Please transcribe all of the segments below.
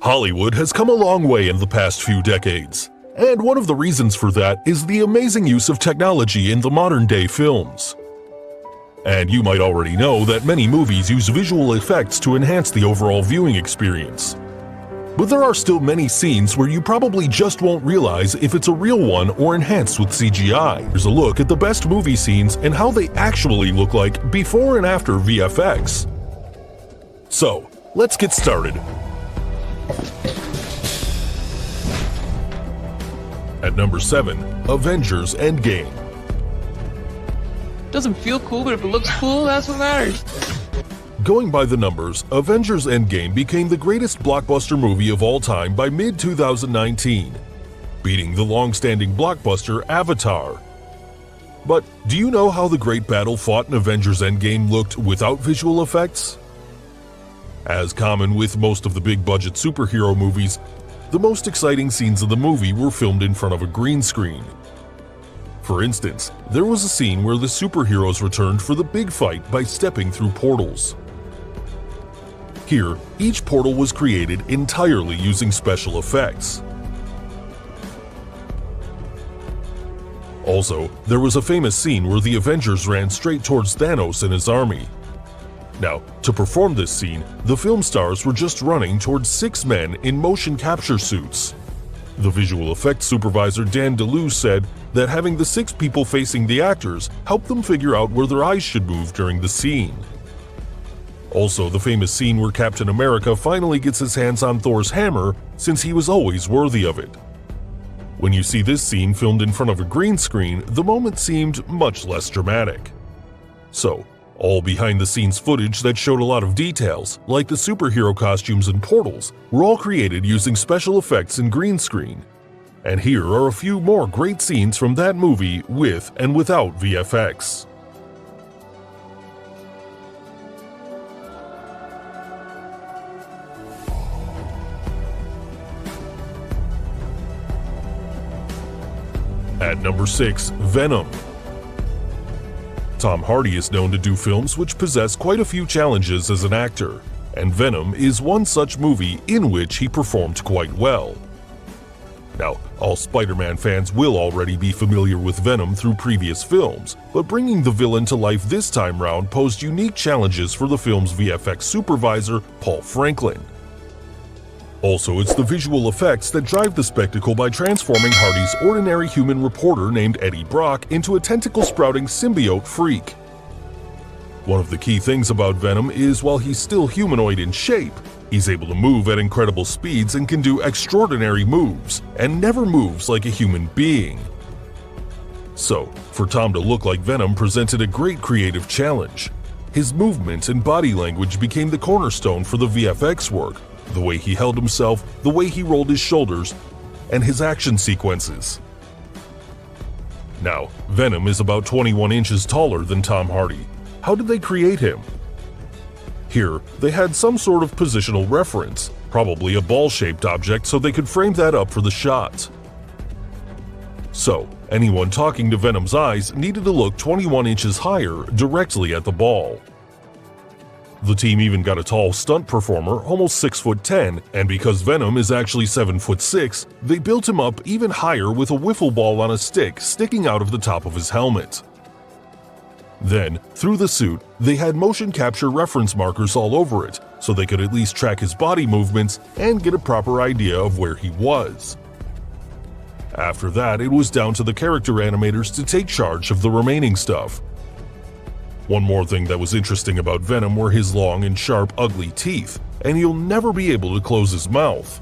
Hollywood has come a long way in the past few decades, and one of the reasons for that is the amazing use of technology in the modern-day films. And you might already know that many movies use visual effects to enhance the overall viewing experience. But there are still many scenes where you probably just won't realize if it's a real one or enhanced with CGI. Here's a look at the best movie scenes and how they actually look like before and after VFX. So, let's get started. At number 7, Avengers Endgame. Doesn't feel cool, but if it looks cool, that's what matters. Going by the numbers, Avengers Endgame became the greatest blockbuster movie of all time by mid-2019, beating the long-standing blockbuster Avatar. But do you know how the great battle fought in Avengers Endgame looked without visual effects? As common with most of the big-budget superhero movies, the most exciting scenes of the movie were filmed in front of a green screen. For instance, there was a scene where the superheroes returned for the big fight by stepping through portals. Here, each portal was created entirely using special effects. Also, there was a famous scene where the Avengers ran straight towards Thanos and his army. Now, to perform this scene, the film stars were just running towards 6 men in motion capture suits. The visual effects supervisor Dan DeLuise said that having the 6 people facing the actors helped them figure out where their eyes should move during the scene. Also, the famous scene where Captain America finally gets his hands on Thor's hammer, since he was always worthy of it. When you see this scene filmed in front of a green screen, the moment seemed much less dramatic. So, all behind-the-scenes footage that showed a lot of details, like the superhero costumes and portals, were all created using special effects and green screen. And here are a few more great scenes from that movie with and without VFX. At number 6, Venom. Tom Hardy is known to do films which possess quite a few challenges as an actor, and Venom is one such movie in which he performed quite well. Now, all Spider-Man fans will already be familiar with Venom through previous films, but bringing the villain to life this time round posed unique challenges for the film's VFX supervisor, Paul Franklin. Also, it's the visual effects that drive the spectacle by transforming Hardy's ordinary human reporter named Eddie Brock into a tentacle-sprouting symbiote freak. One of the key things about Venom is while he's still humanoid in shape, he's able to move at incredible speeds and can do extraordinary moves, and never moves like a human being. So, for Tom to look like Venom presented a great creative challenge. His movement and body language became the cornerstone for the VFX work. The way he held himself, the way he rolled his shoulders, and his action sequences. Now, Venom is about 21 inches taller than Tom Hardy. How did they create him? Here, they had some sort of positional reference, probably a ball-shaped object so they could frame that up for the shot. So, anyone talking to Venom's eyes needed to look 21 inches higher directly at the ball. The team even got a tall stunt performer, almost 6'10", and because Venom is actually 7'6", they built him up even higher with a wiffle ball on a stick sticking out of the top of his helmet. Then, through the suit, they had motion capture reference markers all over it, so they could at least track his body movements and get a proper idea of where he was. After that, it was down to the character animators to take charge of the remaining stuff. One more thing that was interesting about Venom were his long and sharp, ugly teeth, and you'll never be able to close his mouth.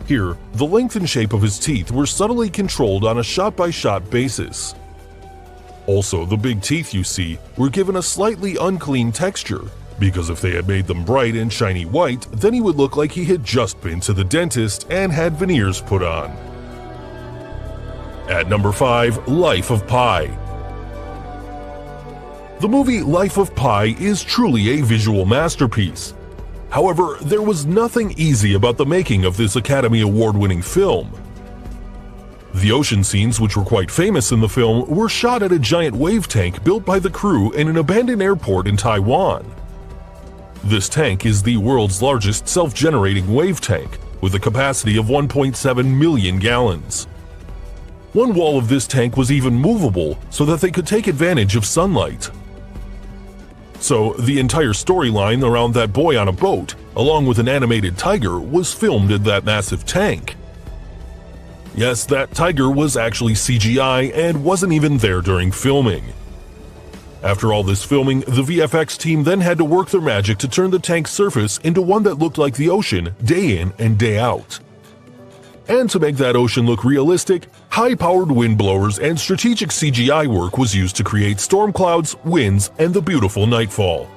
Here, the length and shape of his teeth were subtly controlled on a shot-by-shot basis. Also, the big teeth you see were given a slightly unclean texture, because if they had made them bright and shiny white, then he would look like he had just been to the dentist and had veneers put on. At number 5, Life of Pi. The movie Life of Pi is truly a visual masterpiece. However, there was nothing easy about the making of this Academy Award-winning film. The ocean scenes, which were quite famous in the film, were shot at a giant wave tank built by the crew in an abandoned airport in Taiwan. This tank is the world's largest self-generating wave tank, with a capacity of 1.7 million gallons. One wall of this tank was even movable so that they could take advantage of sunlight. So, the entire storyline around that boy on a boat, along with an animated tiger, was filmed in that massive tank. Yes, that tiger was actually CGI and wasn't even there during filming. After all this filming, the VFX team then had to work their magic to turn the tank's surface into one that looked like the ocean day in and day out. And to make that ocean look realistic, high-powered wind blowers and strategic CGI work was used to create storm clouds, winds, and the beautiful nightfall.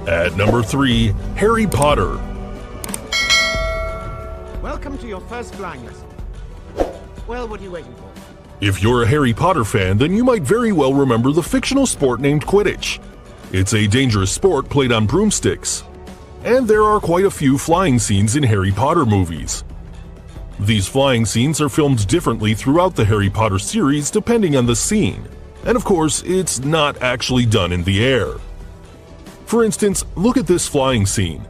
At number 3, Harry Potter. Welcome to your first flying lesson. Well, what are you waiting for? If you're a Harry Potter fan, then you might very well remember the fictional sport named Quidditch. It's a dangerous sport played on broomsticks. And there are quite a few flying scenes in Harry Potter movies. These flying scenes are filmed differently throughout the Harry Potter series depending on the scene. And of course, it's not actually done in the air. For instance, look at this flying scene.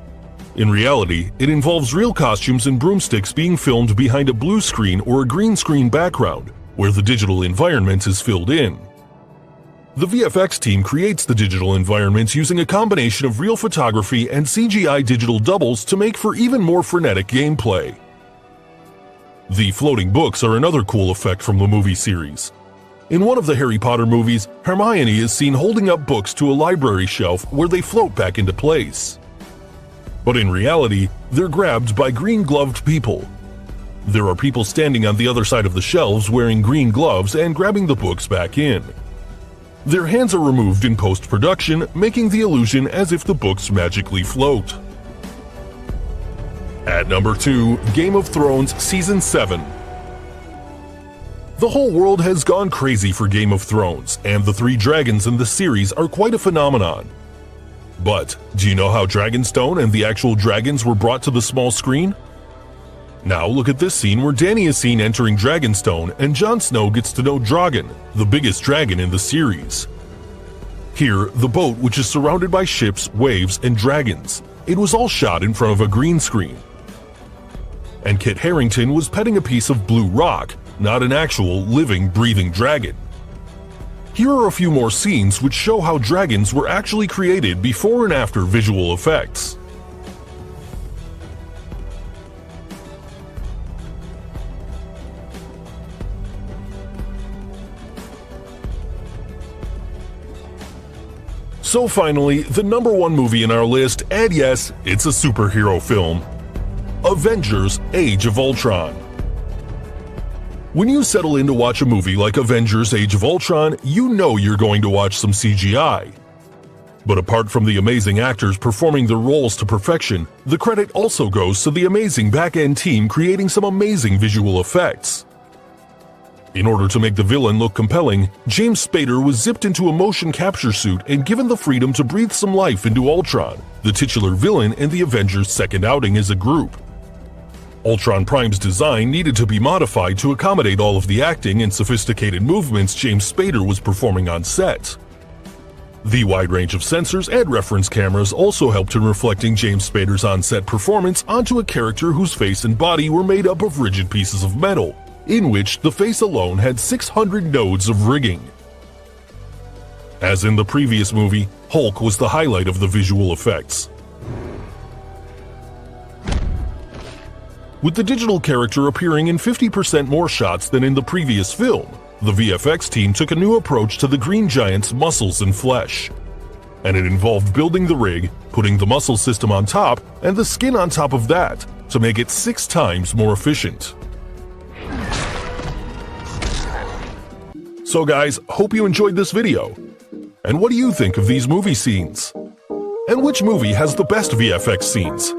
In reality, it involves real costumes and broomsticks being filmed behind a blue screen or a green screen background, where the digital environment is filled in. The VFX team creates the digital environments using a combination of real photography and CGI digital doubles to make for even more frenetic gameplay. The floating books are another cool effect from the movie series. In one of the Harry Potter movies, Hermione is seen holding up books to a library shelf where they float back into place. But in reality, they're grabbed by green-gloved people. There are people standing on the other side of the shelves wearing green gloves and grabbing the books back in. Their hands are removed in post-production, making the illusion as if the books magically float. At number 2, Game of Thrones Season 7. The whole world has gone crazy for Game of Thrones, and the 3 dragons in the series are quite a phenomenon. But, do you know how Dragonstone and the actual dragons were brought to the small screen? Now look at this scene where Dany is seen entering Dragonstone and Jon Snow gets to know Drogon, the biggest dragon in the series. Here, the boat, which is surrounded by ships, waves, and dragons. It was all shot in front of a green screen. And Kit Harington was petting a piece of blue rock, not an actual, living, breathing dragon. Here are a few more scenes which show how dragons were actually created before and after visual effects. So finally, the number 1 movie in our list, and yes, it's a superhero film. Avengers: Age of Ultron. When you settle in to watch a movie like Avengers: Age of Ultron, you know you're going to watch some CGI. But apart from the amazing actors performing their roles to perfection, the credit also goes to the amazing back-end team creating some amazing visual effects. In order to make the villain look compelling, James Spader was zipped into a motion capture suit and given the freedom to breathe some life into Ultron, the titular villain in the Avengers' second outing as a group. Ultron Prime's design needed to be modified to accommodate all of the acting and sophisticated movements James Spader was performing on set. The wide range of sensors and reference cameras also helped in reflecting James Spader's on-set performance onto a character whose face and body were made up of rigid pieces of metal, in which the face alone had 600 nodes of rigging. As in the previous movie, Hulk was the highlight of the visual effects. With the digital character appearing in 50% more shots than in the previous film, the VFX team took a new approach to the Green Giant's muscles and flesh. And it involved building the rig, putting the muscle system on top, and the skin on top of that, to make it 6 times more efficient. So guys, hope you enjoyed this video. And what do you think of these movie scenes? And which movie has the best VFX scenes?